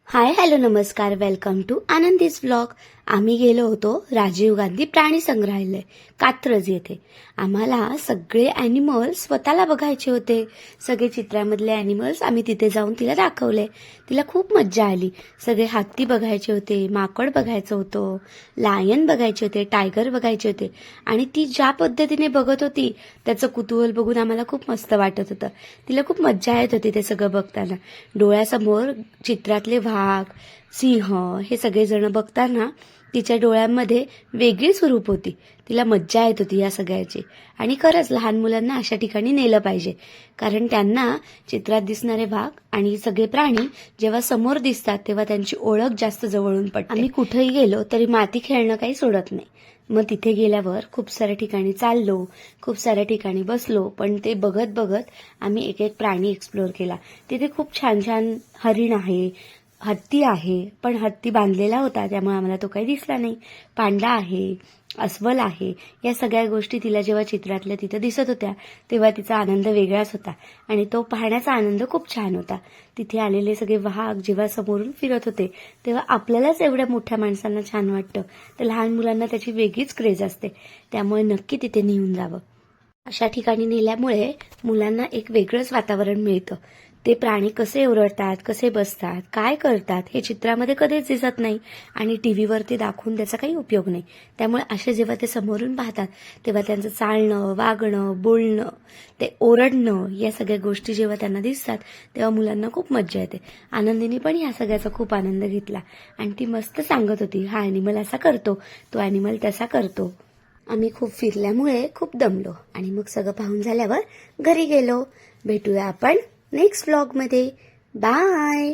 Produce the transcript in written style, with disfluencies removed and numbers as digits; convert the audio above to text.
Hi hello नमस्कार welcome to आनंदीज vlog. आम्ही गेलो होतो राजीव गांधी प्राणी संग्रहालय कात्रज येथे. आम्हाला सगळे ॲनिमल्स स्वतःला बघायचे होते. सगळे चित्रामधले ॲनिमल्स आम्ही तिथे जाऊन तिला दाखवले. तिला खूप मज्जा आली. सगळे हत्ती बघायचे होते, माकड बघायचं होतं, लायन बघायचे होते, टायगर बघायचे होते. आणि ती ज्या पद्धतीने बघत होती त्याचं कुतूहल बघून आम्हाला खूप मस्त वाटत होतं. तिला खूप मज्जा येत होती ते सगळं बघताना. डोळ्यासमोर चित्रातले वाघ, सिंह हे सगळेजण बघताना तिच्या डोळ्यांमध्ये वेगळी स्वरूप होती. तिला मज्जा येत होती या सगळ्याची. आणि खरंच लहान मुलांना अशा ठिकाणी नेलं पाहिजे, कारण त्यांना चित्रात दिसणारे वाघ आणि सगळे प्राणी जेव्हा समोर दिसतात तेव्हा त्यांची ओळख जास्त जवळून पडते. आम्ही कुठेही गेलो तरी माती खेळणं काही सोडत नाही. मग तिथे गेल्यावर खूप साऱ्या ठिकाणी चाललो, खूप साऱ्या ठिकाणी बसलो, पण ते बघत बघत आम्ही एक एक प्राणी एक्सप्लोअर केला. तिथे खूप छान छान हरिण आहे, हत्ती आहे, पण हत्ती बांधलेला होता त्यामुळे आम्हाला तो काही दिसला नाही. पांडा आहे, अस्वल आहे. या सगळ्या गोष्टी तिला जेव्हा चित्रातल्या तिथं दिसत होत्या तेव्हा तिचा आनंद वेगळाच होता आणि तो पाहण्याचा आनंद खूप छान होता. तिथे आलेले सगळे वाघ जेव्हा समोरून फिरत होते तेव्हा आपल्यालाच एवढ्या मोठ्या माणसांना छान वाटतं, तर लहान मुलांना त्याची वेगळीच क्रेज असते. त्यामुळे नक्की तिथे नेऊन जावं. अशा ठिकाणी नेल्यामुळे मुलांना एक वेगळंच वातावरण मिळतं. ते प्राणी कसे ओरडतात, कसे बसतात, काय करतात हे चित्रामध्ये कधीच दिसत नाही आणि टीव्हीवरती दाखवून त्याचा काही उपयोग नाही. त्यामुळे असे जेव्हा ते समोरून पाहतात तेव्हा त्यांचं चालणं, वागणं, बोलणं, ते ओरडणं या सगळ्या गोष्टी जेव्हा त्यांना दिसतात तेव्हा मुलांना खूप मज्जा येते. आनंदीने पण या सगळ्याचा खूप आनंद घेतला आणि ती मस्त सांगत होती, हा ॲनिमल असा करतो, तो ॲनिमल तसा करतो. आम्ही खूप फिरल्यामुळे खूप दमलो आणि मग सगळं पाहून झाल्यावर घरी गेलो. भेटूया आपण नेक्स्ट व्लॉगमध्ये. बाय.